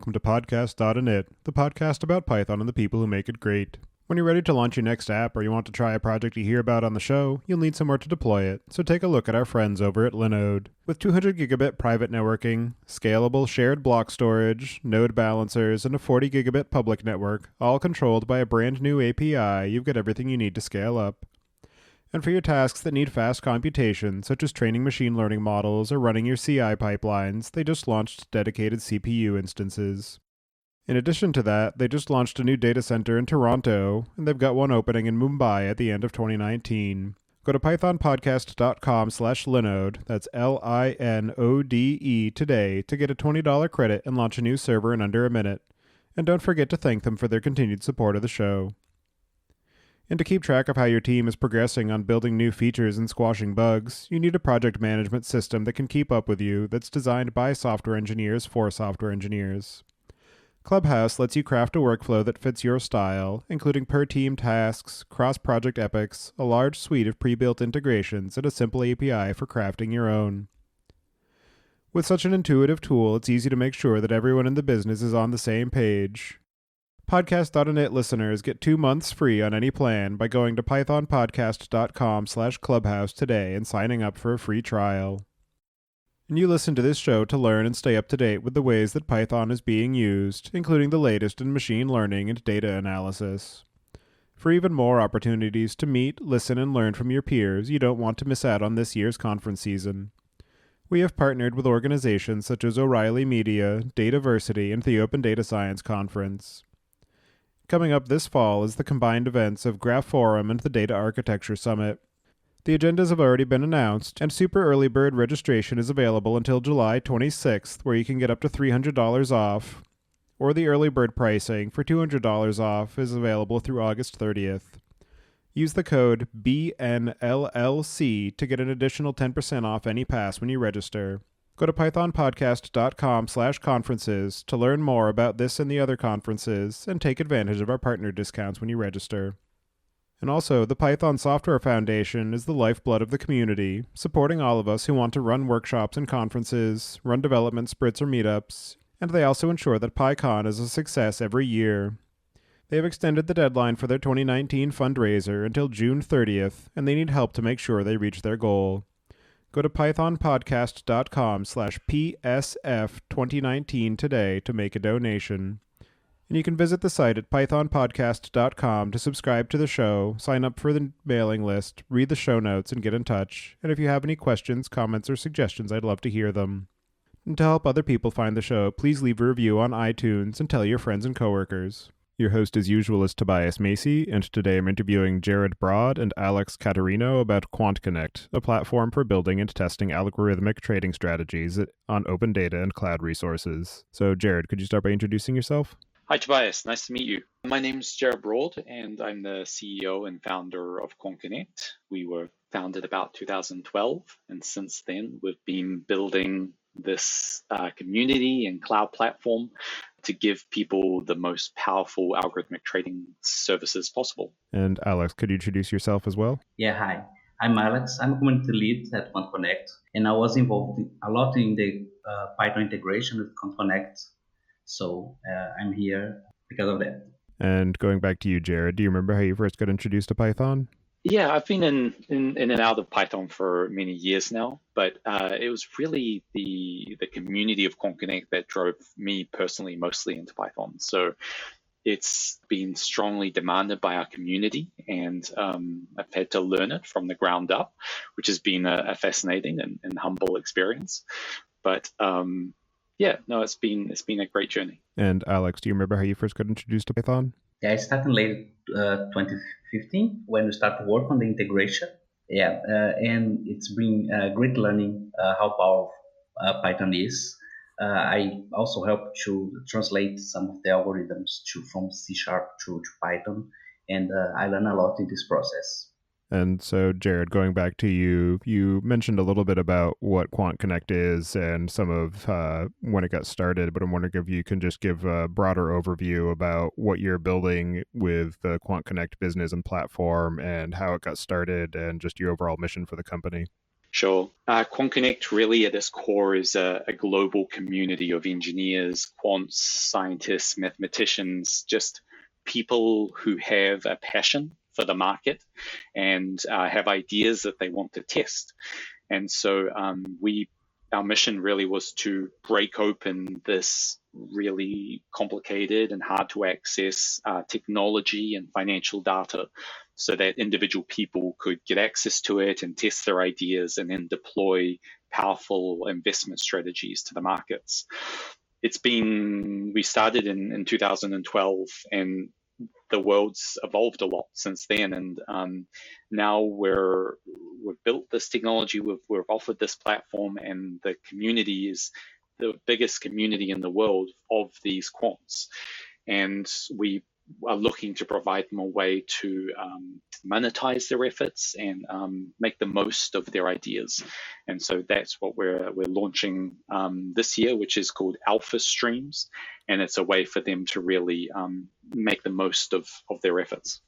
welcome to podcast.init, the podcast about Python and the people who make it great. When you're ready to launch your next app or you want to try a project you hear about on the show, you'll need somewhere to deploy it, so take a look at our friends over at Linode. With 200 gigabit private networking, scalable shared block storage, node balancers, and a 40 gigabit public network, all controlled by a brand new API, you've got everything you need to scale up. And for your tasks that need fast computation, such as training machine learning models or running your CI pipelines, they just launched dedicated CPU instances. In addition to that, they just launched a new data center in Toronto, and they've got one opening in Mumbai at the end of 2019. Go to pythonpodcast.com/linode, that's Linode today, to get a $20 credit and launch a new server in under a minute. And don't forget to thank them for their continued support of the show. And to keep track of how your team is progressing on building new features and squashing bugs, you need a project management system that can keep up with you, that's designed by software engineers for software engineers. Clubhouse lets you craft a workflow that fits your style, including per-team tasks, cross-project epics, a large suite of pre-built integrations, and a simple API for crafting your own. With such an intuitive tool, it's easy to make sure that everyone in the business is on the same page. Podcast.init listeners get 2 months free on any plan by going to pythonpodcast.com/clubhouse today and signing up for a free trial. And you listen to this show to learn and stay up to date with the ways that Python is being used, including the latest in machine learning and data analysis. For even more opportunities to meet, listen, and learn from your peers, you don't want to miss out on this year's conference season. We have partnered with organizations such as O'Reilly Media, Dataversity, and the Open Data Science Conference. Coming up this fall is the combined events of Graph Forum and the Data Architecture Summit. The agendas have already been announced, and super early bird registration is available until July 26th, where you can get up to $300 off, or the early bird pricing for $200 off is available through August 30th. Use the code BNLLC to get an additional 10% off any pass when you register. Go to pythonpodcast.com/conferences to learn more about this and the other conferences, and take advantage of our partner discounts when you register. And also, the Python Software Foundation is the lifeblood of the community, supporting all of us who want to run workshops and conferences, run development sprints or meetups, and they also ensure that PyCon is a success every year. They have extended the deadline for their 2019 fundraiser until June 30th, and they need help to make sure they reach their goal. Go to pythonpodcast.com/PSF2019 today to make a donation. And you can visit the site at pythonpodcast.com to subscribe to the show, sign up for the mailing list, read the show notes, and get in touch. And if you have any questions, comments, or suggestions, I'd love to hear them. And to help other people find the show, please leave a review on iTunes and tell your friends and coworkers. Your host as usual is Tobias Macy, and today I'm interviewing Jared Broad and Alex Catarino about QuantConnect, a platform for building and testing algorithmic trading strategies on open data and cloud resources. So Jared, could you start by introducing yourself? Hi, Tobias. Nice to meet you. My name's Jared Broad, and I'm the CEO and founder of QuantConnect. We were founded about 2012, and since then, we've been building this community and cloud platform to give people the most powerful algorithmic trading services possible. And Alex, could you introduce yourself as well? Yeah, hi. I'm Alex. I'm a community lead at QuantConnect, and I was involved a lot in the Python integration with QuantConnect. So I'm here because of that. And going back to you, Jared, do you remember how you first got introduced to Python? Yeah, I've been in and out of Python for many years now, but it was really the community of QuantConnect that drove me personally mostly into Python. So it's been strongly demanded by our community, and I've had to learn it from the ground up, which has been a fascinating and humble experience. But it's been a great journey. And Alex, do you remember how you first got introduced to Python? Yeah, I started late 2015 when we started to work on the integration. And it's been great learning how powerful Python is. I also helped to translate some of the algorithms from C# to Python, and I learned a lot in this process. And so, Jared, going back to you, you mentioned a little bit about what QuantConnect is and some of when it got started, but I'm wondering if you can just give a broader overview about what you're building with the QuantConnect business and platform and how it got started and just your overall mission for the company. Sure. QuantConnect really at its core is a global community of engineers, quants, scientists, mathematicians, just people who have a passion for the market and have ideas that they want to test. And so our mission really was to break open this really complicated and hard to access technology and financial data so that individual people could get access to it and test their ideas and then deploy powerful investment strategies to the markets. We started in 2012, and the world's evolved a lot since then, and now we've built this technology, we've offered this platform, and the community is the biggest community in the world of these quants, and we are looking to provide them a way to monetize their efforts and make the most of their ideas. And so that's what we're launching this year, which is called Alpha Streams, and it's a way for them to really make the most of their efforts.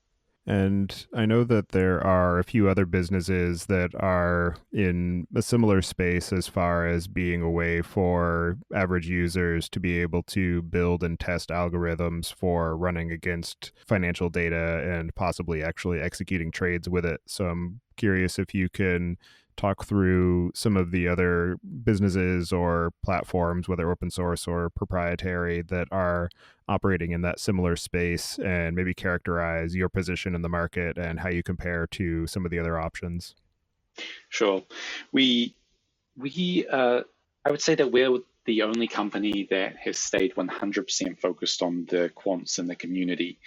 And I know that there are a few other businesses that are in a similar space as far as being a way for average users to be able to build and test algorithms for running against financial data and possibly actually executing trades with it. So I'm curious if you can talk through some of the other businesses or platforms, whether open source or proprietary, that are operating in that similar space, and maybe characterize your position in the market and how you compare to some of the other options. Sure. I would say that we're the only company that has stayed 100% focused on the quants and the community.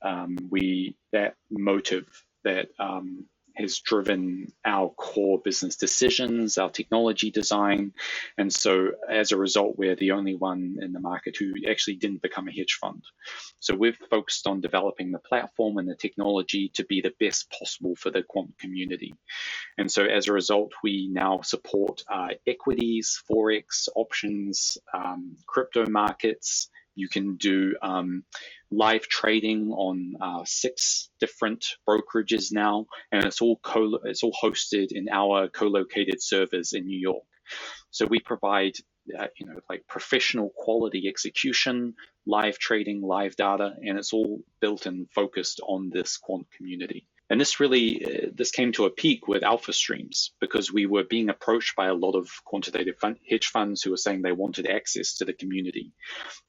That motive that has driven our core business decisions, our technology design. And so as a result, we're the only one in the market who actually didn't become a hedge fund. So we've focused on developing the platform and the technology to be the best possible for the quant community. And so as a result, we now support equities, Forex, options, crypto markets. You can do live trading on 6 different brokerages now, and it's all hosted in our co-located servers in New York. So we provide like professional quality execution, live trading, live data, and it's all built and focused on this quant community. And this came to a peak with Alpha Streams, because we were being approached by a lot of quantitative hedge funds who were saying they wanted access to the community.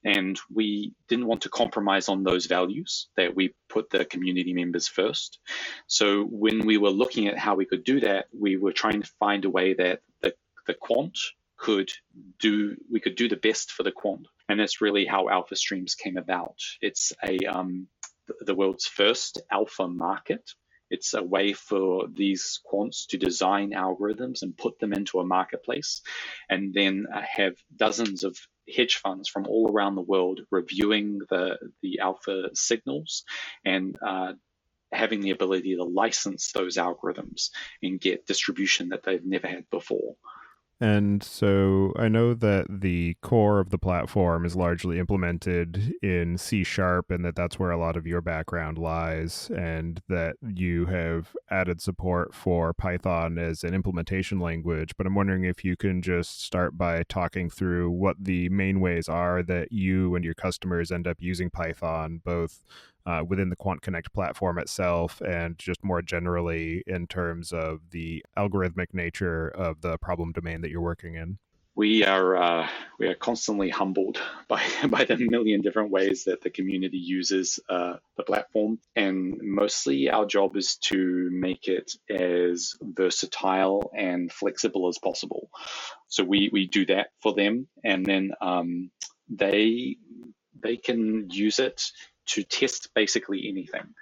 And we didn't want to compromise on those values, that we put the community members first. So when we were looking at how we could do that, we were trying to find a way that the quant we could do the best for the quant. And that's really how Alpha Streams came about. It's the world's first alpha market. It's a way for these quants to design algorithms and put them into a marketplace, and then have dozens of hedge funds from all around the world reviewing the alpha signals and having the ability to license those algorithms and get distribution that they've never had before. And so I know that the core of the platform is largely implemented in C#, and that's where a lot of your background lies, and that you have added support for Python as an implementation language. But I'm wondering if you can just start by talking through what the main ways are that you and your customers end up using Python, both within the QuantConnect platform itself, and just more generally in terms of the algorithmic nature of the problem domain that you're working in. We are constantly humbled by the million different ways that the community uses the platform, and mostly our job is to make it as versatile and flexible as possible. So we do that for them, and then they can use it to test basically anything.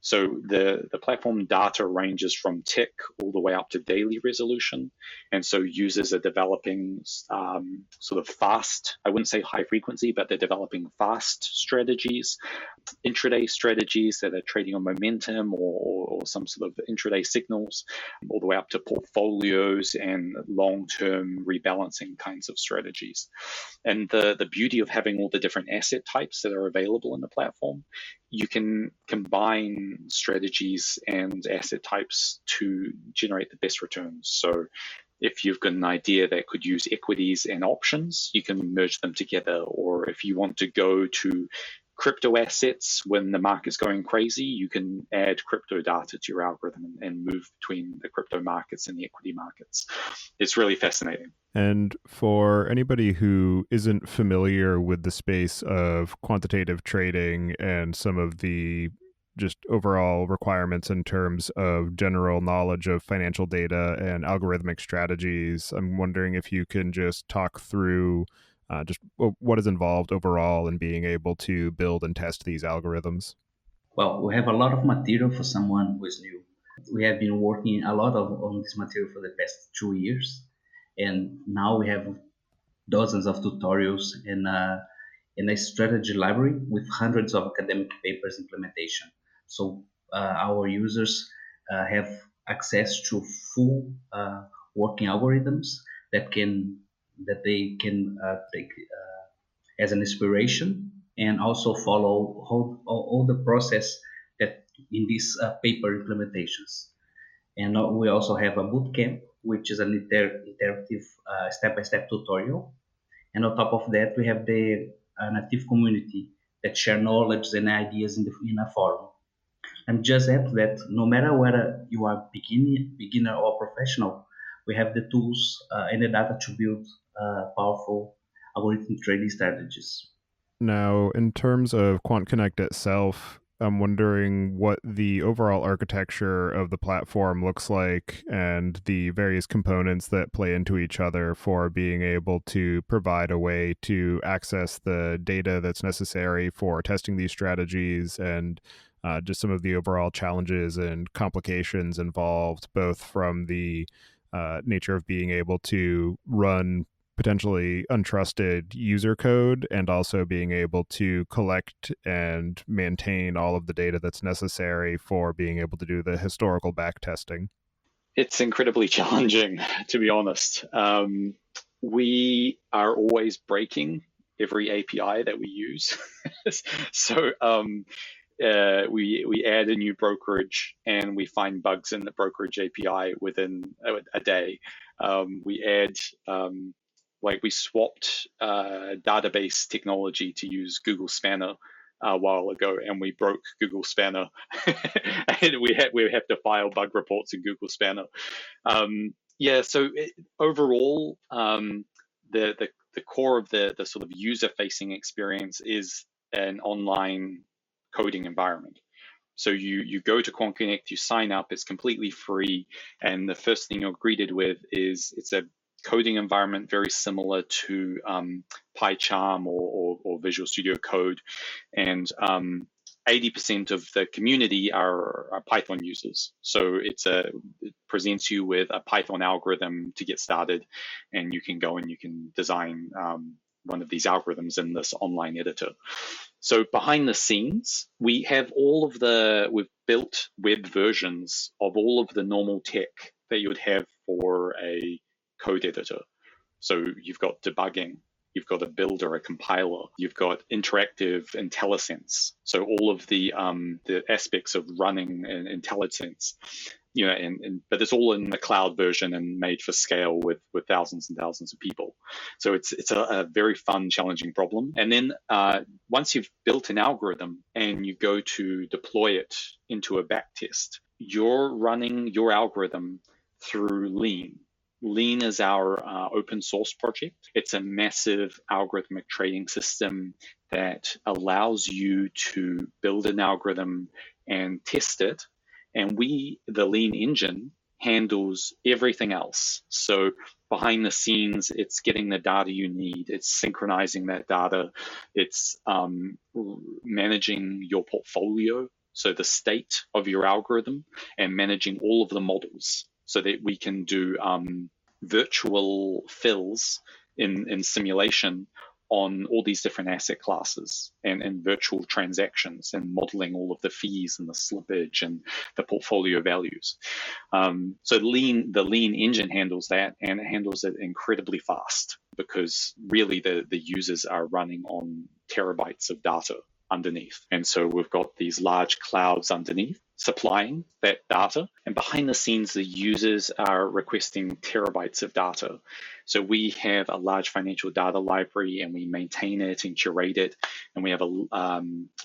So the platform data ranges from tick all the way up to daily resolution. And so users are developing sort of fast, I wouldn't say high frequency, but they're developing fast strategies, intraday strategies that are trading on momentum or some sort of intraday signals, all the way up to portfolios and long-term rebalancing kinds of strategies. And the beauty of having all the different asset types that are available in the platform, you can combine strategies and asset types to generate the best returns. So if you've got an idea that could use equities and options, you can merge them together. Or if you want to go to crypto assets when the market's going crazy, you can add crypto data to your algorithm and move between the crypto markets and the equity markets. It's really fascinating. And for anybody who isn't familiar with the space of quantitative trading and some of the just overall requirements in terms of general knowledge of financial data and algorithmic strategies, I'm wondering if you can just talk through just what is involved overall in being able to build and test these algorithms. Well, we have a lot of material for someone who is new. We have been working a lot on this material for the past 2 years, and now we have dozens of tutorials and a strategy library with hundreds of academic papers implementation. So our users have access to full working algorithms that they can take as an inspiration, and also follow all the process that in these paper implementations. And we also have a bootcamp, which is an interactive step-by-step tutorial. And on top of that, we have the native community that share knowledge and ideas in a forum. And just add that no matter whether you are beginner or professional, we have the tools and the data to build powerful algorithmic trading strategies. Now, in terms of QuantConnect itself, I'm wondering what the overall architecture of the platform looks like and the various components that play into each other for being able to provide a way to access the data that's necessary for testing these strategies, and just some of the overall challenges and complications involved, both from the nature of being able to run potentially untrusted user code and also being able to collect and maintain all of the data that's necessary for being able to do the historical backtesting. It's incredibly challenging, to be honest. We are always breaking every API that we use. So we add a new brokerage and we find bugs in the brokerage API within a day. We add we swapped database technology to use Google Spanner a while ago, and we broke Google Spanner, and we have to file bug reports in Google Spanner. So overall, the core of the sort of user-facing experience is an online coding environment. So you go to QuantConnect, you sign up, it's completely free, and the first thing you're greeted with is it's a coding environment very similar to PyCharm or Visual Studio Code, and 80% of the community are Python users. So it presents you with a Python algorithm to get started, and you can go and you can design one of these algorithms in this online editor. So behind the scenes, we've built web versions of all of the normal tech that you would have for a code editor. So you've got debugging, you've got a builder, a compiler, you've got interactive IntelliSense. So all of the aspects of running an IntelliSense, but it's all in the cloud version and made for scale with thousands and thousands of people. So it's a very fun, challenging problem. And then once you've built an algorithm and you go to deploy it into a backtest, you're running your algorithm through Lean. Lean is our open source project. It's a massive algorithmic trading system that allows you to build an algorithm and test it. And the Lean engine, handles everything else. So behind the scenes, it's getting the data you need. It's synchronizing that data. It's managing your portfolio, so the state of your algorithm, and managing all of the models so that we can do virtual fills in simulation on all these different asset classes and virtual transactions, and modeling all of the fees and the slippage and the portfolio values. So the Lean engine handles that, and it handles it incredibly fast, because really the users are running on terabytes of data. underneath. And so we've got these large clouds underneath supplying that data. And behind the scenes, the users are requesting terabytes of data. So we have a large financial data library and we maintain it and curate it. And we have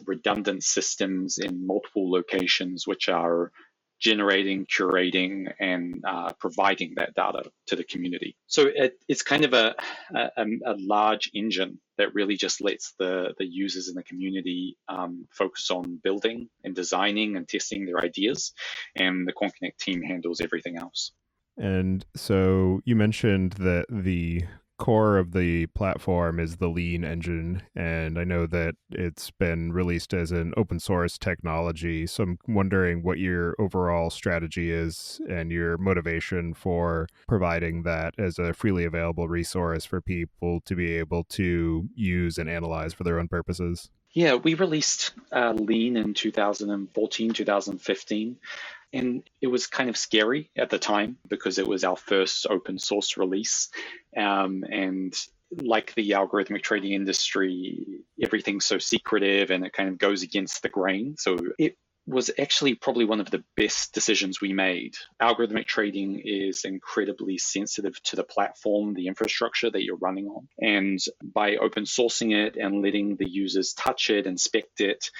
redundant systems in multiple locations which are generating, curating, and providing that data to the community. So it's kind of a large engine that really just lets the users in the community focus on building and designing and testing their ideas, and the QuantConnect team handles everything else. And so you mentioned that the core of the platform is the Lean engine, and I know that it's been released as an open source technology. So I'm wondering what your overall strategy is and your motivation for providing that as a freely available resource for people to be able to use and analyze for their own purposes. Yeah, we released Lean in 2014, 2015. And it was kind of scary at the time because it was our first open source release. And like the algorithmic trading industry, everything's so secretive and it kind of goes against the grain. So it was actually probably one of the best decisions we made. Algorithmic trading is incredibly sensitive to the platform, the infrastructure that you're running on. And by open sourcing it and letting the users touch it, inspect it,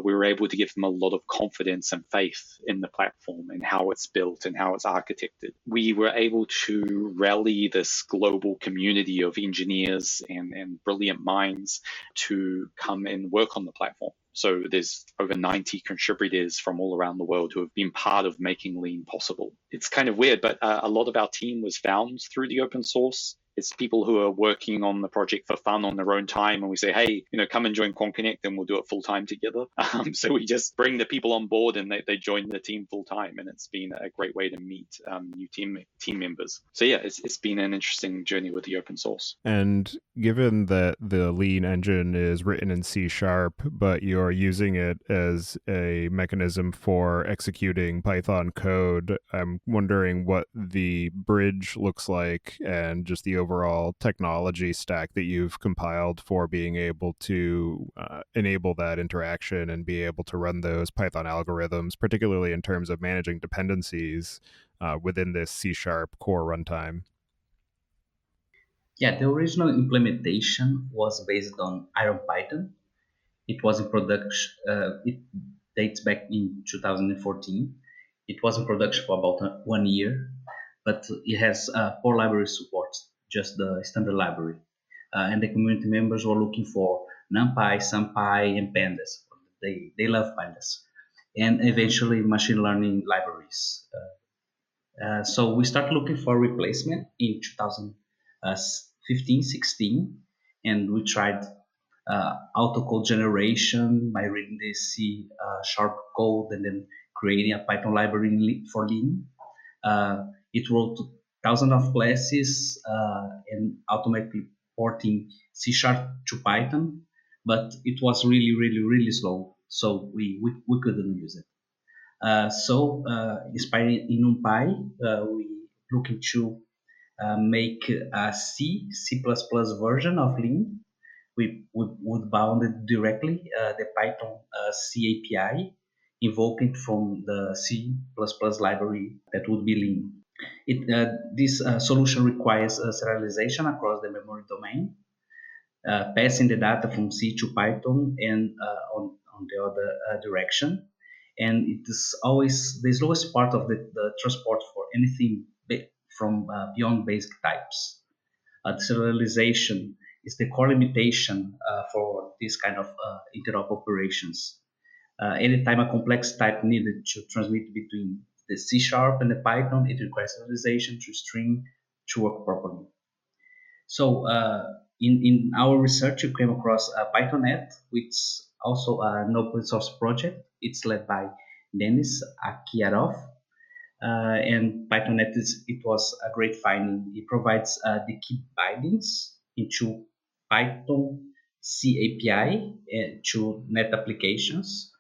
we were able to give them a lot of confidence and faith in the platform and how it's built and how it's architected. We were able to rally this global community of engineers and brilliant minds to come and work on the platform. So there's over 90 contributors from all around the world who have been part of making Lean possible. It's kind of weird, but a lot of our team was found through the open source. It's people who are working on the project for fun on their own time, and we say, hey, come and join QuantConnect and we'll do it full time together. So we just bring the people on board and they join the team full time, and it's been a great way to meet new team members. So yeah, it's been an interesting journey with the open source. And given that the Lean engine is written in C#, but you're using it as a mechanism for executing Python code, I'm wondering what the bridge looks like and just the overall technology stack that you've compiled for being able to enable that interaction and be able to run those Python algorithms, particularly in terms of managing dependencies within this C# core runtime. Yeah, the original implementation was based on IronPython. It was in production, it dates back in 2014. It was in production for about 1 year, but it has poor library support, just the standard library. And the community members were looking for NumPy, SumPy, and Pandas. They love Pandas. And eventually machine learning libraries. So we started looking for a replacement in 2015, 16, and we tried autocode generation by reading the C# code and then creating a Python library for Lean. It wrote thousands of classes and automatically porting C# to Python, but it was really, really, really slow, so we couldn't use it. So inspired in NumPy, we looking to make a C++ version of Lean. We would bound it directly the Python C API, invoking from the C++ library that would be Lean. This solution requires serialization across the memory domain, passing the data from C to Python and on the other direction. And there's always part of the transport for anything from beyond basic types. Serialization is the core limitation for this kind of interop operations. Anytime a complex type needed to transmit between the C# and the Python, it requires serialization to string to work properly. So in our research, we came across PythonNet, which is also an open source project. It's led by Denis Akiarov. And PythonNet it was a great finding. It provides the key bindings into Python C API to net applications,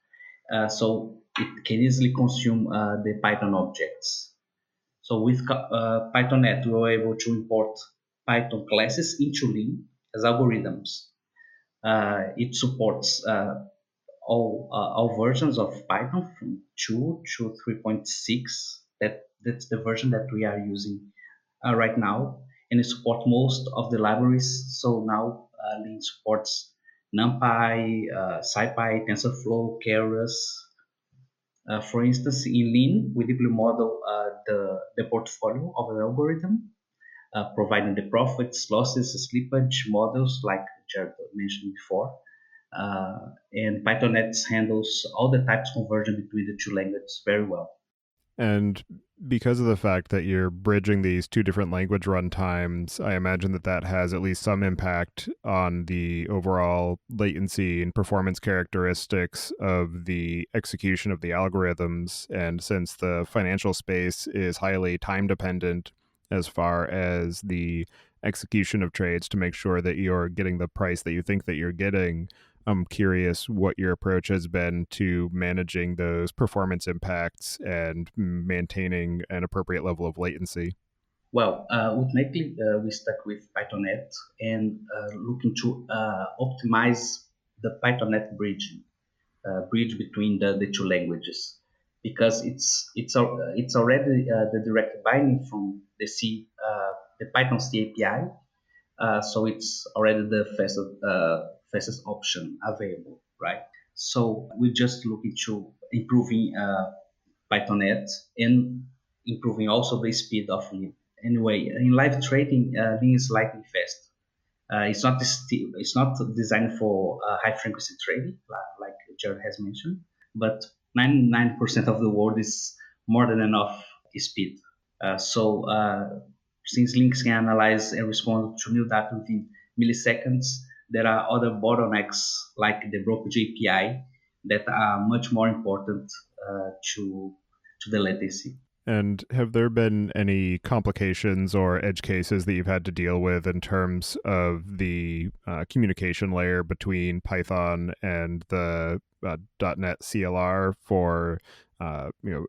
so it can easily consume the Python objects. So with PythonNet, we were able to import Python classes into Lean as algorithms. It supports all versions of Python from 2 to 3.6. That's the version that we are using right now, and it supports most of the libraries. So now Lean supports NumPy, SciPy, TensorFlow, Keras. For instance, in Lean, we deeply model the portfolio of an algorithm, providing the profits, losses, slippage models like Jared mentioned before. And PythonNet handles all the types conversion between the two languages very well. And because of the fact that you're bridging these two different language runtimes, I imagine that that has at least some impact on the overall latency and performance characteristics of the execution of the algorithms. And since the financial space is highly time dependent as far as the execution of trades to make sure that you're getting the price that you think that you're getting, I'm curious what your approach has been to managing those performance impacts and maintaining an appropriate level of latency. Well, ultimately, we stuck with PythonNet and looking to optimize the PythonNet bridge between the two languages, because it's already the direct binding from the Python C API, so it's already the fastest option available, right? So we just look into improving PythonNet and improving also the speed of Lean. Anyway, in live trading, Lean is slightly fast. It's not designed for high frequency trading, like Jared has mentioned, but 99% of the world is more than enough speed. Since links can analyze and respond to new data within milliseconds, there are other bottlenecks like the brokerage API that are much more important to the latency. And have there been any complications or edge cases that you've had to deal with in terms of the communication layer between Python and the .NET CLR for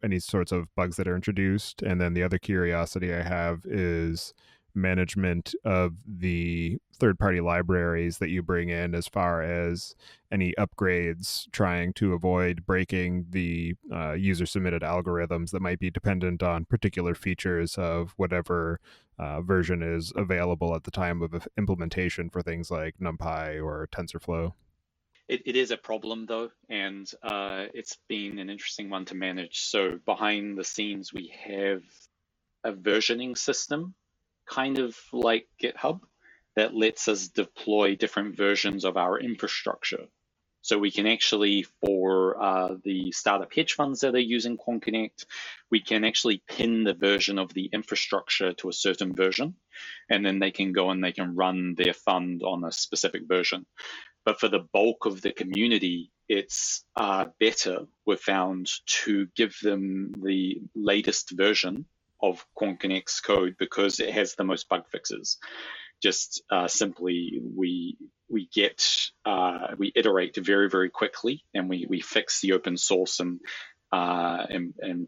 any sorts of bugs that are introduced? And then the other curiosity I have is management of the third-party libraries that you bring in, as far as any upgrades trying to avoid breaking the user-submitted algorithms that might be dependent on particular features of whatever version is available at the time of implementation for things like NumPy or TensorFlow. It is a problem though, and it's been an interesting one to manage. So behind the scenes, we have a versioning system, kind of like GitHub, that lets us deploy different versions of our infrastructure. So we can actually, for the startup hedge funds that are using QuantConnect, we can actually pin the version of the infrastructure to a certain version, and then they can go and they can run their fund on a specific version. But for the bulk of the community, it's better, we've found, to give them the latest version of QuantConnect's code because it has the most bug fixes. Just simply, we iterate very, very quickly, and we fix the open source and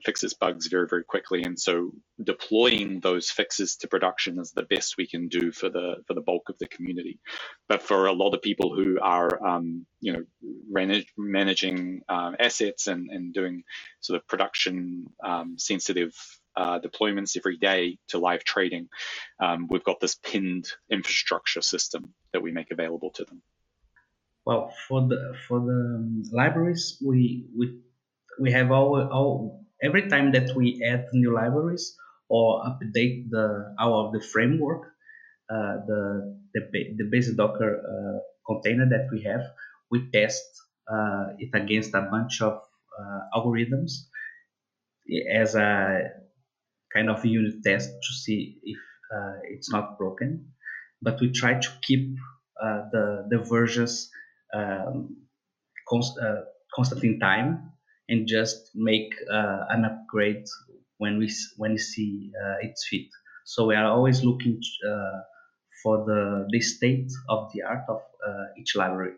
fix its bugs very, very quickly. And so deploying those fixes to production is the best we can do for the bulk of the community. But for a lot of people who are managing assets and doing sort of production sensitive deployments every day to live trading, we've got this pinned infrastructure system that we make available to them. Well, for the libraries, we have all every time that we add new libraries or update the framework, the basic Docker container that we have, we test it against a bunch of algorithms as a kind of unit test to see if it's not broken. But we try to keep the versions constant in time and just make an upgrade when we see it's fit. So we are always looking for the state of the art of each library.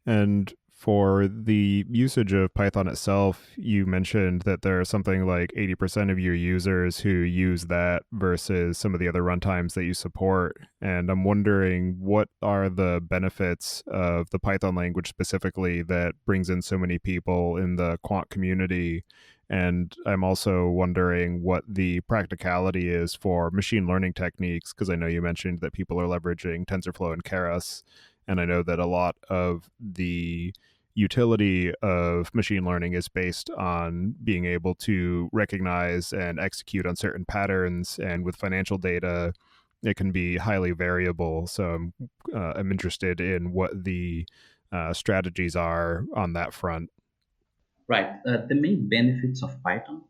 And For the usage of Python itself, you mentioned that there are something like 80% of your users who use that versus some of the other runtimes that you support. And I'm wondering, what are the benefits of the Python language specifically that brings in so many people in the quant community? And I'm also wondering what the practicality is for machine learning techniques, because I know you mentioned that people are leveraging TensorFlow and Keras. And I know that a lot of the utility of machine learning is based on being able to recognize and execute on certain patterns. And with financial data, it can be highly variable. So I'm interested in what the strategies are on that front. Right. The main benefits of Python,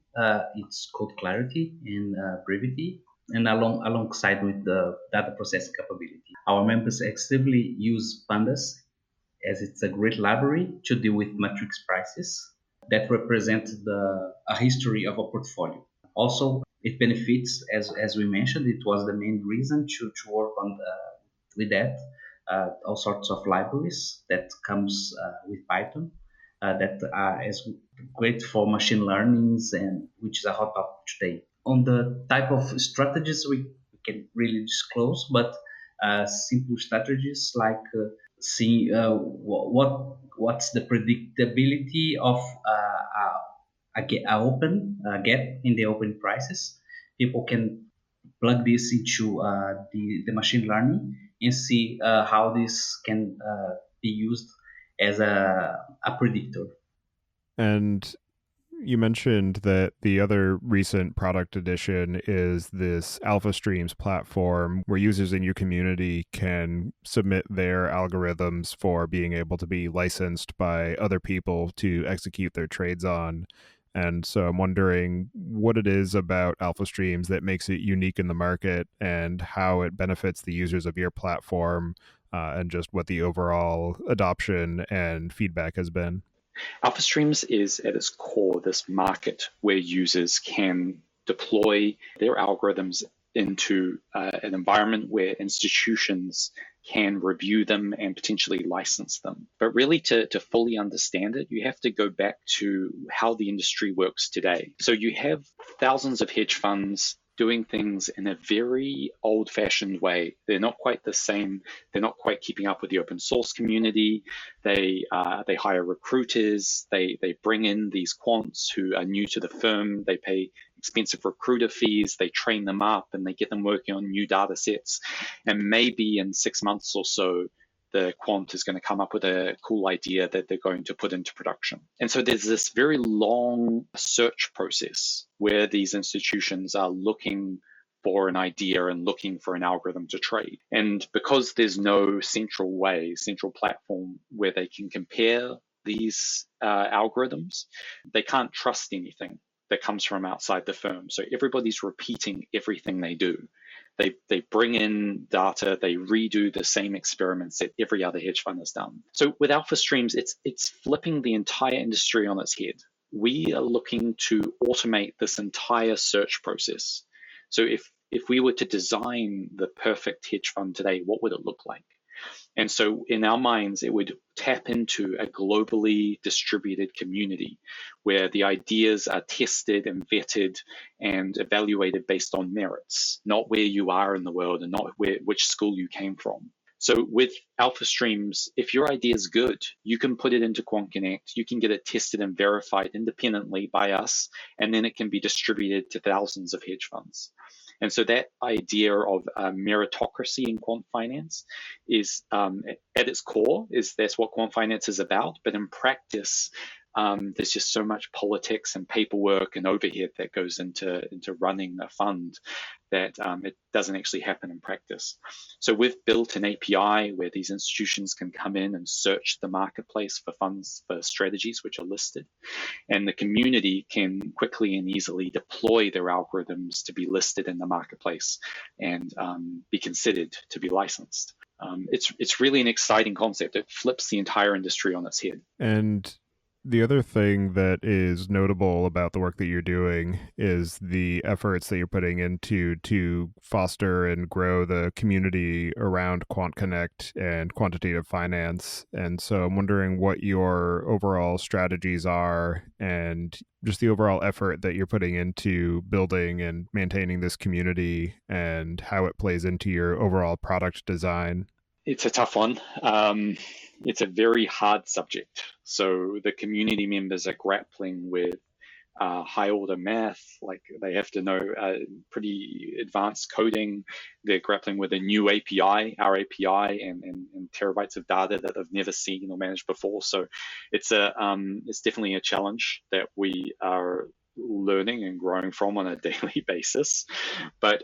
it's code clarity and brevity, and alongside with the data processing capability. Our members extensively use pandas as it's a great library to deal with matrix prices that represent a history of a portfolio. Also, it benefits, as we mentioned, it was the main reason to work on with that. All sorts of libraries that comes with Python that are as great for machine learnings, and which is a hot topic today. On the type of strategies we can really disclose, but simple strategies like see what's the predictability of a open gap in the open prices. People can plug this into the machine learning and see how this can be used as a predictor. And you mentioned that the other recent product addition is this Alpha Streams platform where users in your community can submit their algorithms for being able to be licensed by other people to execute their trades on. And so I'm wondering what it is about Alpha Streams that makes it unique in the market and how it benefits the users of your platform, and just what the overall adoption and feedback has been. Alpha Streams is at its core this market where users can deploy their algorithms into an environment where institutions can review them and potentially license them. But really, to fully understand it, you have to go back to how the industry works today. So you have thousands of hedge funds doing things in a very old-fashioned way. They're not quite the same. They're not quite keeping up with the open source community. They hire recruiters. They bring in these quants who are new to the firm. They pay expensive recruiter fees. They train them up and they get them working on new data sets. And maybe in 6 months or so, the quant is going to come up with a cool idea that they're going to put into production. And so there's this very long search process where these institutions are looking for an idea and looking for an algorithm to trade. And because there's no central platform where they can compare these algorithms, they can't trust anything that comes from outside the firm. So everybody's repeating everything they do. They bring in data, they redo the same experiments that every other hedge fund has done. So with Alpha Streams, it's flipping the entire industry on its head. We are looking to automate this entire search process. So if we were to design the perfect hedge fund today, what would it look like? And so in our minds, it would tap into a globally distributed community where the ideas are tested and vetted and evaluated based on merits, not where you are in the world and not which school you came from. So with Alpha Streams, if your idea is good, you can put it into QuantConnect, you can get it tested and verified independently by us, and then it can be distributed to thousands of hedge funds. And so that idea of meritocracy in quant finance is at its core, that's what quant finance is about. But in practice, there's just so much politics and paperwork and overhead that goes into running a fund that it doesn't actually happen in practice. So we've built an API where these institutions can come in and search the marketplace for funds, for strategies which are listed. And the community can quickly and easily deploy their algorithms to be listed in the marketplace and be considered to be licensed. It's really an exciting concept. It flips the entire industry on its head. And The other thing that is notable about the work that you're doing is the efforts that you're putting into to foster and grow the community around QuantConnect and quantitative finance. And so I'm wondering what your overall strategies are and just the overall effort that you're putting into building and maintaining this community and how it plays into your overall product design. It's a tough one. It's a very hard subject. So the community members are grappling with high order math, like they have to know pretty advanced coding. They're grappling with a new API, our API, and terabytes of data that they've never seen or managed before. So it's definitely a challenge that we are learning and growing from on a daily basis. But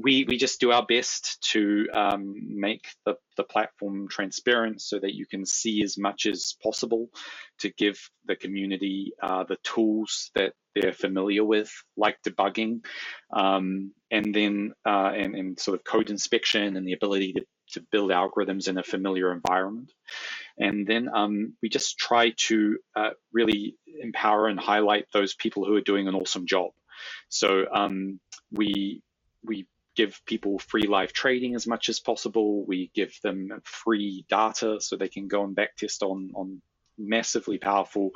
we just do our best to make the platform transparent so that you can see as much as possible, to give the community the tools that they're familiar with, like debugging, and then and sort of code inspection and the ability to build algorithms in a familiar environment. And then we just try to really empower and highlight those people who are doing an awesome job. So we give people free live trading as much as possible. We give them free data so they can go and backtest on massively powerful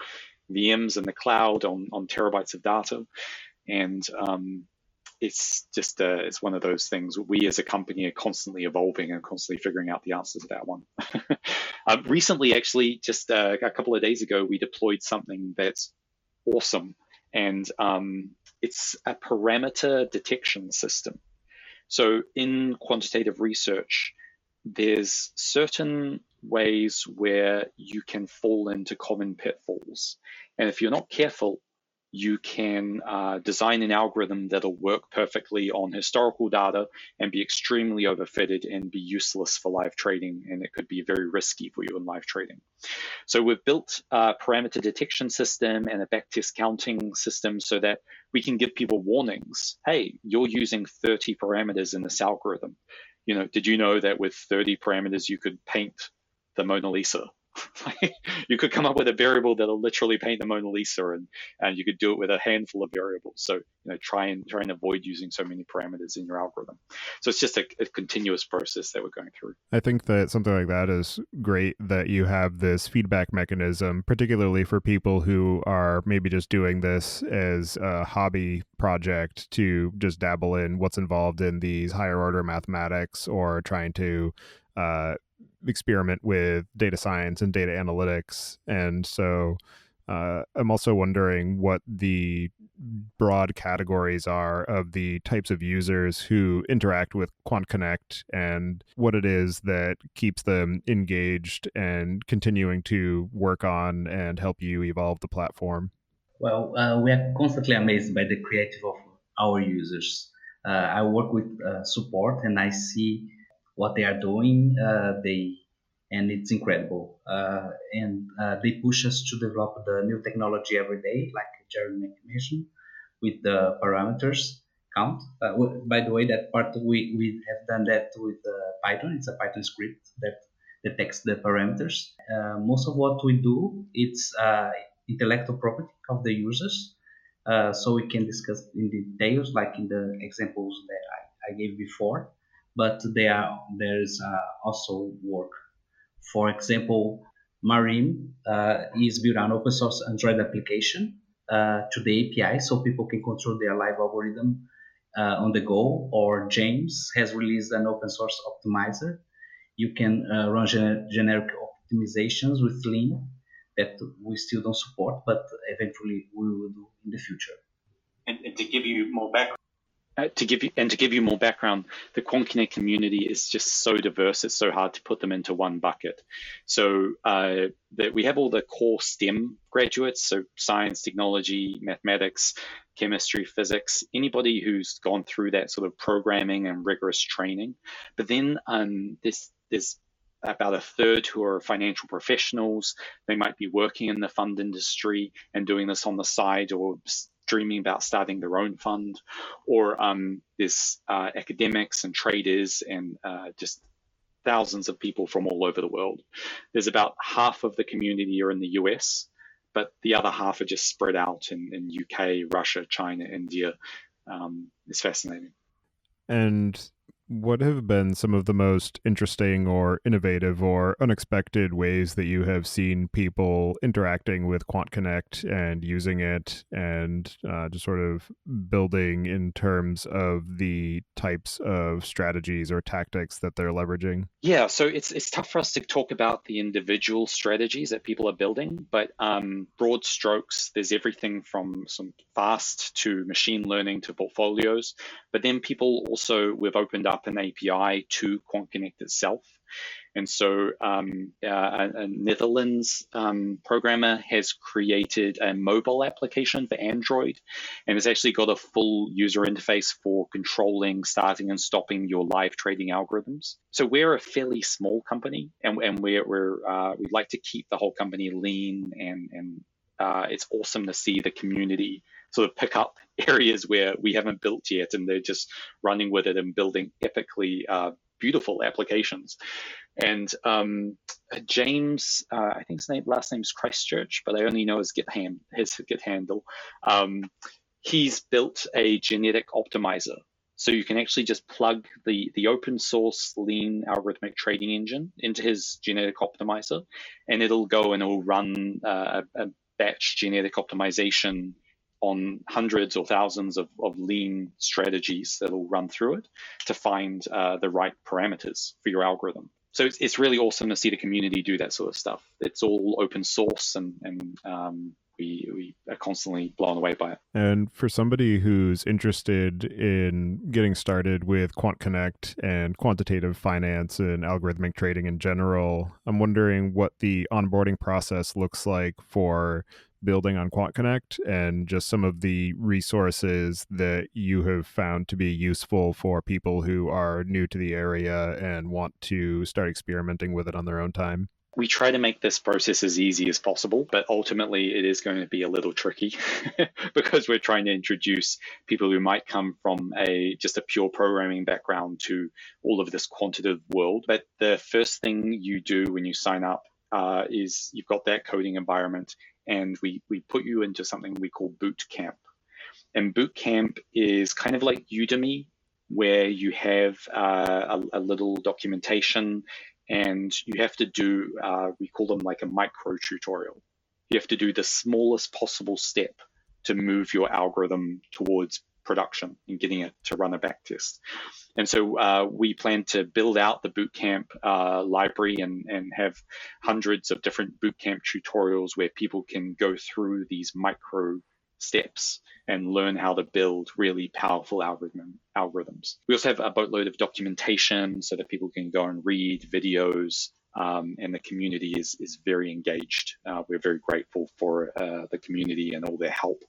VMs in the cloud on terabytes of data. And it's just it's one of those things. We as a company are constantly evolving and constantly figuring out the answers to that one. Recently, actually, just a couple of days ago, we deployed something that's awesome. And it's a parameter detection system. So in quantitative research, there's certain ways where you can fall into common pitfalls. And if you're not careful, you can design an algorithm that'll work perfectly on historical data and be extremely overfitted and be useless for live trading. And it could be very risky for you in live trading. So we've built a parameter detection system and a backtest counting system so that we can give people warnings. Hey, you're using 30 parameters in this algorithm. Did you know that with 30 parameters, you could paint the Mona Lisa? You could come up with a variable that'll literally paint the Mona Lisa, and you could do it with a handful of variables. So try and avoid using so many parameters in your algorithm. So it's just a continuous process that we're going through. I think that something like that is great, that you have this feedback mechanism, particularly for people who are maybe just doing this as a hobby project to just dabble in what's involved in these higher order mathematics, or trying to experiment with data science and data analytics. And so I'm also wondering what the broad categories are of the types of users who interact with QuantConnect, and what it is that keeps them engaged and continuing to work on and help you evolve the platform. Well, we are constantly amazed by the creative of our users. I work with support, and I see what they are doing. And it's incredible. And they push us to develop the new technology every day, like Jeremy mentioned, with the parameters count. By the way, that part we have done that with Python. It's a Python script that detects the parameters. Most of what we do, it's intellectual property of the users. So we can discuss in details, like in the examples that I gave before. But there's also work. For example, Marine is built on open source Android application to the API, so people can control their live algorithm on the go. Or James has released an open source optimizer. You can run generic optimizations with Lean that we still don't support, but eventually we will do in the future. And to give you more background. To give you more background, the QuantConnect community is just so diverse. It's so hard to put them into one bucket. So that we have all the core STEM graduates, so science, technology, mathematics, chemistry, physics, anybody who's gone through that sort of programming and rigorous training. But then there's about a third who are financial professionals. They might be working in the fund industry and doing this on the side, or dreaming about starting their own fund. Or there's academics and traders and just thousands of people from all over the world. There's about half of the community are in the US. but the other half are just spread out in UK, Russia, China, India. It's fascinating. And what have been some of the most interesting or innovative or unexpected ways that you have seen people interacting with QuantConnect and using it and just sort of building in terms of the types of strategies or tactics that they're leveraging? Yeah, so it's tough for us to talk about the individual strategies that people are building, but broad strokes, there's everything from some fast to machine learning to portfolios. But then people also, we've opened up an API to QuantConnect itself. And so a Netherlands programmer has created a mobile application for Android, and it's actually got a full user interface for controlling, starting and stopping your live trading algorithms. So we're a fairly small company, and we'd like to keep the whole company lean, and it's awesome to see the community sort of pick up areas where we haven't built yet, and they're just running with it and building epically beautiful applications. And James, I think his last name is Christchurch, but I only know his Git handle. He's built a genetic optimizer. So you can actually just plug the open source lean algorithmic trading engine into his genetic optimizer, and it'll go and it'll run a batch genetic optimization on hundreds or thousands of lean strategies that'll run through it to find the right parameters for your algorithm. So it's really awesome to see the community do that sort of stuff. It's all open source, and we are constantly blown away by it. And for somebody who's interested in getting started with QuantConnect and quantitative finance and algorithmic trading in general, I'm wondering what the onboarding process looks like for building on QuantConnect and just some of the resources that you have found to be useful for people who are new to the area and want to start experimenting with it on their own time. We try to make this process as easy as possible, but ultimately it is going to be a little tricky because we're trying to introduce people who might come from just a pure programming background to all of this quantitative world. But the first thing you do when you sign up is you've got that coding environment, and we put you into something we call boot camp. And boot camp is kind of like Udemy, where you have a little documentation, and you have to do, we call them like a micro tutorial. You have to do the smallest possible step to move your algorithm towards production and getting it to run a backtest. And so we plan to build out the bootcamp library and have hundreds of different bootcamp tutorials where people can go through these micro steps and learn how to build really powerful algorithms. We also have a boatload of documentation so that people can go and read videos, and the community is very engaged. We're very grateful for the community and all their help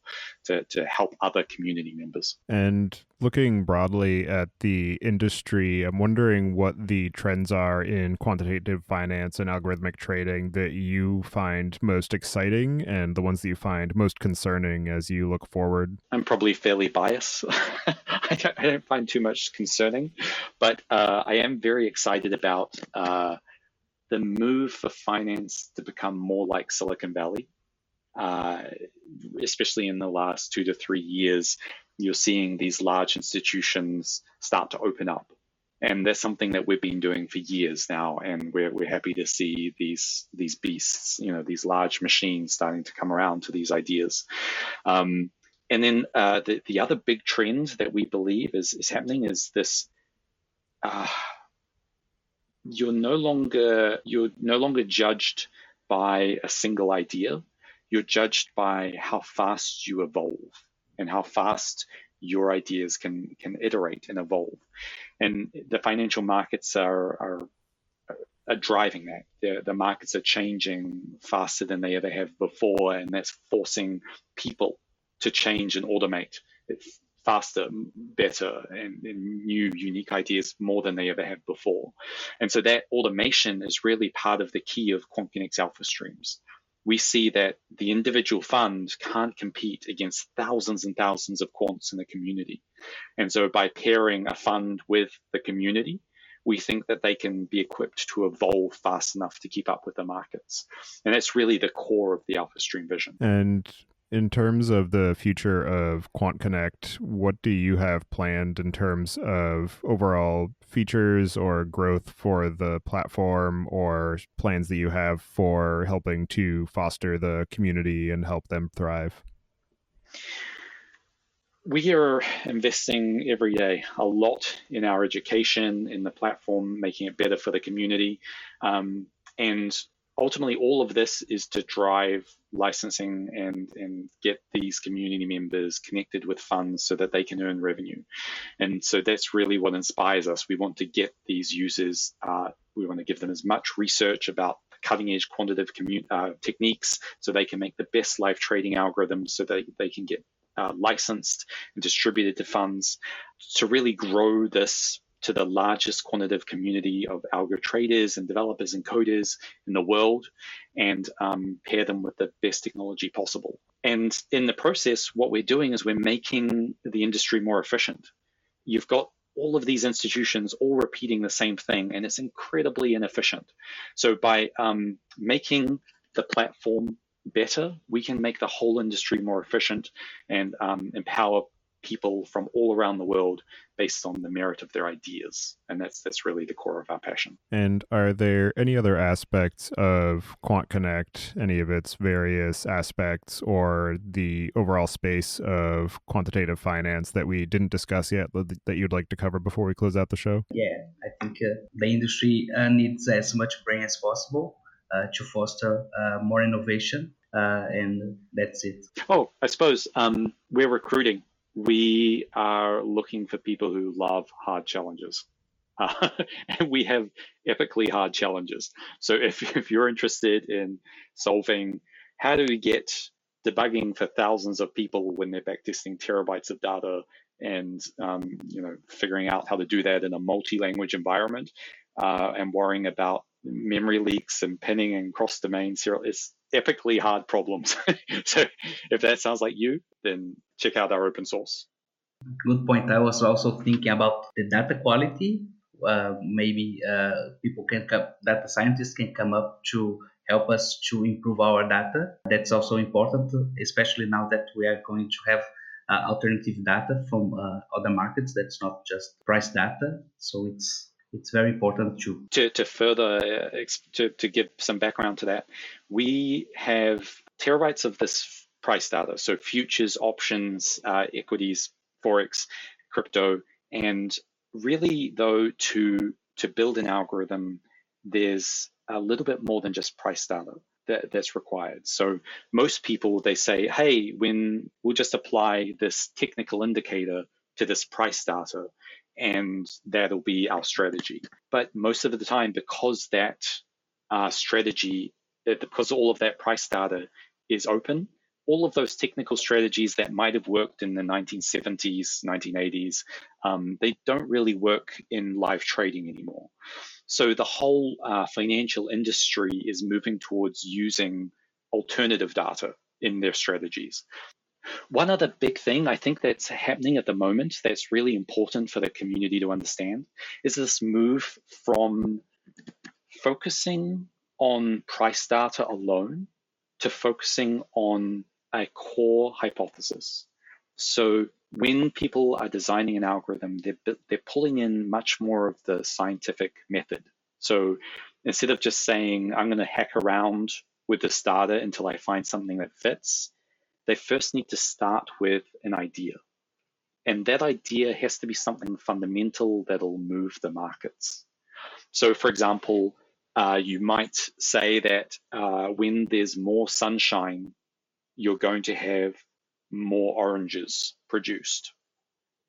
to help other community members. And looking broadly at the industry, I'm wondering what the trends are in quantitative finance and algorithmic trading that you find most exciting and the ones that you find most concerning as you look forward. I'm probably fairly biased. I don't find too much concerning, but I am very excited about the move for finance to become more like Silicon Valley, especially in the last 2 to 3 years. You're seeing these large institutions start to open up. And that's something that we've been doing for years now. And we're happy to see these beasts, these large machines starting to come around to these ideas. And then the other big trend that we believe is happening is this, you're no longer judged by a single idea. You're judged by how fast you evolve and how fast your ideas can iterate and evolve. And the financial markets are driving that. The markets are changing faster than they ever have before, and that's forcing people to change and automate it faster, better, and new, unique ideas more than they ever have before. And so that automation is really part of the key of QuantConnect's alpha streams. We see that the individual fund can't compete against thousands and thousands of quants in the community. And so by pairing a fund with the community, we think that they can be equipped to evolve fast enough to keep up with the markets. And that's really the core of the AlphaStream vision. And in terms of the future of QuantConnect, what do you have planned in terms of overall features or growth for the platform, or plans that you have for helping to foster the community and help them thrive? We are investing every day a lot in our education, in the platform, making it better for the community. And ultimately, all of this is to drive licensing and get these community members connected with funds so that they can earn revenue. And so that's really what inspires us. We want to get these users, we want to give them as much research about cutting edge quantitative techniques so they can make the best live trading algorithms so that they can get licensed and distributed to funds, to really grow this to the largest quantitative community of algo traders and developers and coders in the world, and pair them with the best technology possible. And in the process, what we're doing is we're making the industry more efficient. You've got all of these institutions all repeating the same thing, and it's incredibly inefficient. So by making the platform better, we can make the whole industry more efficient and empower people from all around the world based on the merit of their ideas. And that's really the core of our passion. And are there any other aspects of QuantConnect, any of its various aspects, or the overall space of quantitative finance that we didn't discuss yet that you'd like to cover before we close out the show? Yeah, I think the industry needs as much brain as possible to foster more innovation, and that's it. Oh, I suppose we're recruiting. We are looking for people who love hard challenges. And we have epically hard challenges. So if you're interested in solving how do we get debugging for thousands of people when they're backtesting terabytes of data, and figuring out how to do that in a multi-language environment, and worrying about memory leaks and pinning and cross-domain serial, it's epically hard problems. So if that sounds like you, then check out our open source. Good point. I was also thinking about the data quality. Maybe people can data scientists can come up to help us to improve our data. That's also important, especially now that we are going to have alternative data from other markets. That's not just price data. So it's very important too. To further to give some background to that, we have terabytes of this price data, so futures, options, equities, forex, crypto, and really though to build an algorithm, there's a little bit more than just price data that's required. So most people, they say, hey, when we'll just apply this technical indicator to this price data, and that'll be our strategy. But most of the time, because that strategy, because all of that price data is open, all of those technical strategies that might have worked in the 1970s, 1980s, they don't really work in live trading anymore. So the whole financial industry is moving towards using alternative data in their strategies. One other big thing I think that's happening at the moment that's really important for the community to understand is this move from focusing on price data alone to focusing on a core hypothesis. So when people are designing an algorithm, they're pulling in much more of the scientific method. So instead of just saying, I'm going to hack around with this data until I find something that fits, they first need to start with an idea. And that idea has to be something fundamental that'll move the markets. So for example, you might say that when there's more sunshine, you're going to have more oranges produced.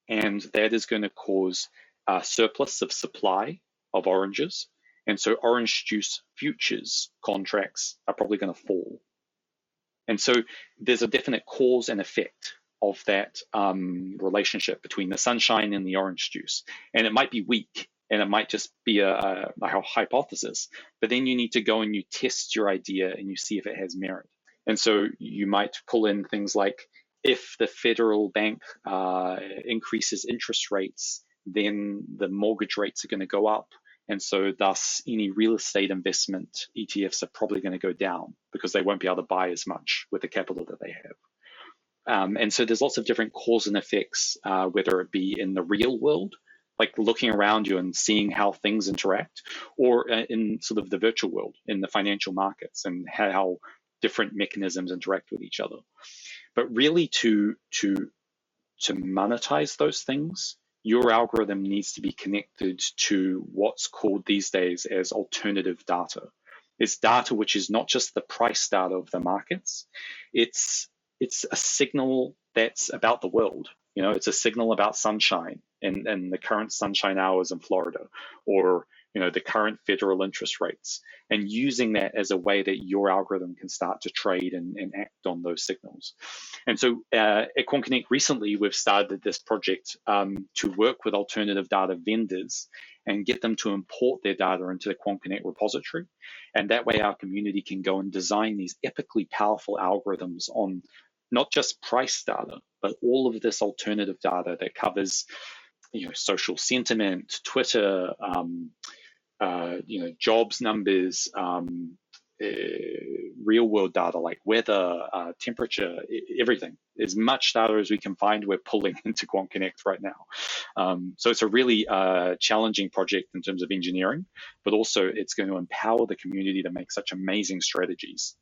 And that is going to cause a surplus of supply of oranges. And so orange juice futures contracts are probably going to fall. And so there's a definite cause and effect of that relationship between the sunshine and the orange juice. And it might be weak, and it might just be a hypothesis, but then you need to go and you test your idea and you see if it has merit. And so you might pull in things like, if the federal bank increases interest rates, then the mortgage rates are going to go up, And so thus any real estate investment ETFs are probably going to go down because they won't be able to buy as much with the capital that they have. And so there's lots of different cause and effects, whether it be in the real world, like looking around you and seeing how things interact, or in sort of the virtual world, in the financial markets, and how different mechanisms interact with each other. But really to monetize those things, your algorithm needs to be connected to what's called these days as alternative data. It's data which is not just the price data of the markets, it's a signal that's about the world. It's a signal about sunshine and the current sunshine hours in Florida, or the current federal interest rates, and using that as a way that your algorithm can start to trade and act on those signals. And so at QuantConnect recently, we've started this project to work with alternative data vendors and get them to import their data into the QuantConnect repository. And that way our community can go and design these epically powerful algorithms on not just price data, but all of this alternative data that covers social sentiment, Twitter, jobs numbers, real world data like weather, temperature, everything. As much data as we can find, we're pulling into QuantConnect right now. So it's a really challenging project in terms of engineering, but also it's going to empower the community to make such amazing strategies.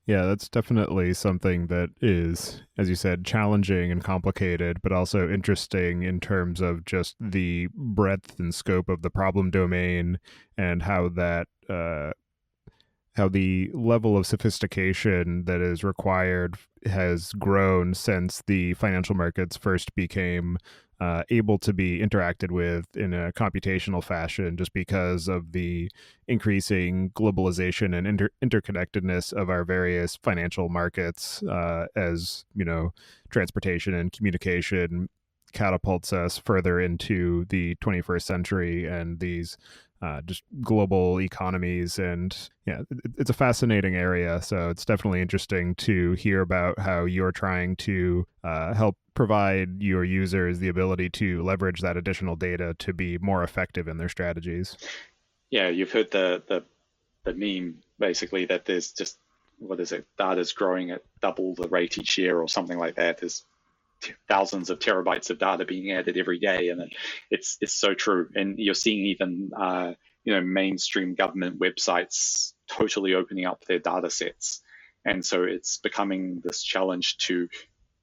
Yeah, that's definitely something that is, as you said, challenging and complicated, but also interesting in terms of just the breadth and scope of the problem domain, and how that how the level of sophistication that is required has grown since the financial markets first became able to be interacted with in a computational fashion, just because of the increasing globalization and interconnectedness of our various financial markets, as transportation and communication catapults us further into the 21st century and these just global economies. And yeah, it's a fascinating area. So it's definitely interesting to hear about how you're trying to help provide your users the ability to leverage that additional data to be more effective in their strategies. Yeah, you've heard the meme basically that there's just, data's growing at double the rate each year or something like that. There's thousands of terabytes of data being added every day, and it's so true. And you're seeing even mainstream government websites totally opening up their data sets, and so it's becoming this challenge to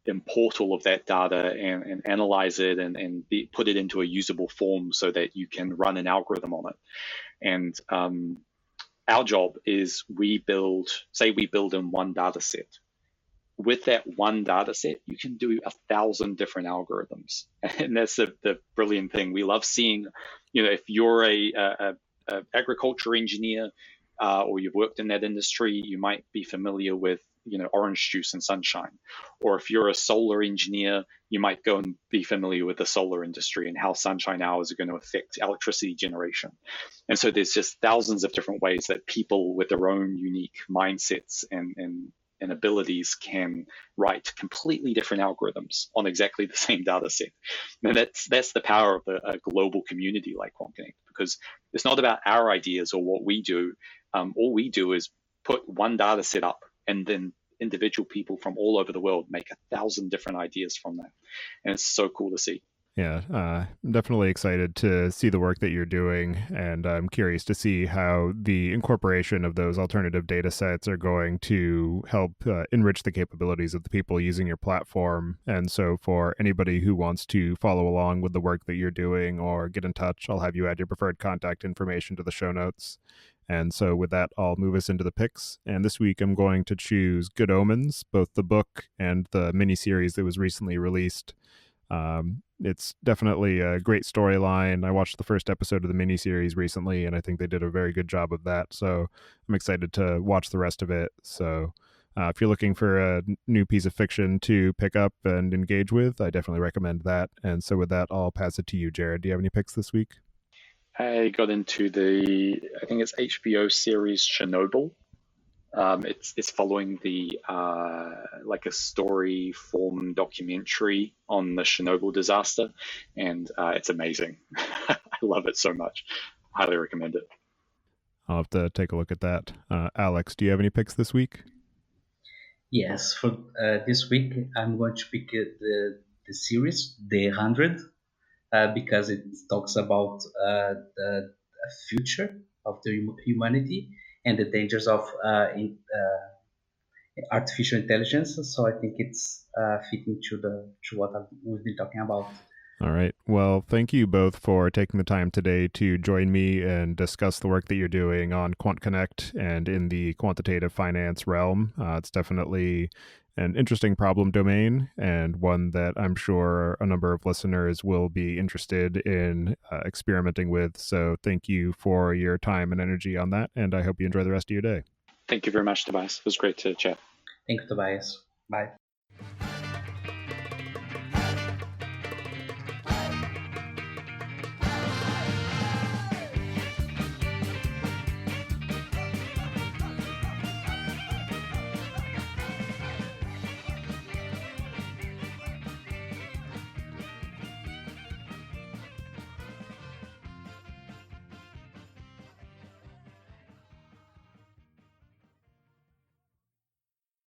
import all of that data and analyze it and put it into a usable form so that you can run an algorithm on it. And our job is we build in one data set. With that one data set, you can do 1,000 different algorithms. And that's the brilliant thing. We love seeing, if you're a agriculture engineer or you've worked in that industry, you might be familiar with, orange juice and sunshine. Or if you're a solar engineer, you might go and be familiar with the solar industry and how sunshine hours are going to affect electricity generation. And so there's just thousands of different ways that people with their own unique mindsets and abilities can write completely different algorithms on exactly the same data set. And that's the power of a global community like QuantConnect, because it's not about our ideas or what we do. All we do is put one data set up, and then individual people from all over the world make 1,000 different ideas from that. And it's so cool to see. Yeah, I'm definitely excited to see the work that you're doing, and I'm curious to see how the incorporation of those alternative data sets are going to help enrich the capabilities of the people using your platform. And so for anybody who wants to follow along with the work that you're doing or get in touch, I'll have you add your preferred contact information to the show notes. And so with that, I'll move us into the picks. And this week I'm going to choose Good Omens, both the book and the miniseries that was recently released. It's definitely a great storyline. I watched the first episode of the miniseries recently, and I think they did a very good job of that. So I'm excited to watch the rest of it. So if you're looking for a new piece of fiction to pick up and engage with, I definitely recommend that. And so with that, I'll pass it to you, Jared. Do you have any picks this week? I got into I think it's HBO series Chernobyl. It's following the like a story form documentary on the Chernobyl disaster, and it's amazing. I love it so much. highly recommend it. I'll have to take a look at that. Alex, do you have any picks this week? Yes, for this week, I'm going to pick the series, The 100, because it talks about the future of the humanity and the dangers of artificial intelligence. So I think it's fitting to what we've been talking about. All right. Well, thank you both for taking the time today to join me and discuss the work that you're doing on QuantConnect and in the quantitative finance realm. It's definitely an interesting problem domain and one that I'm sure a number of listeners will be interested in experimenting with. So thank you for your time and energy on that, and I hope you enjoy the rest of your day. Thank you very much, Tobias. It was great to chat. Thank you, Tobias. Bye.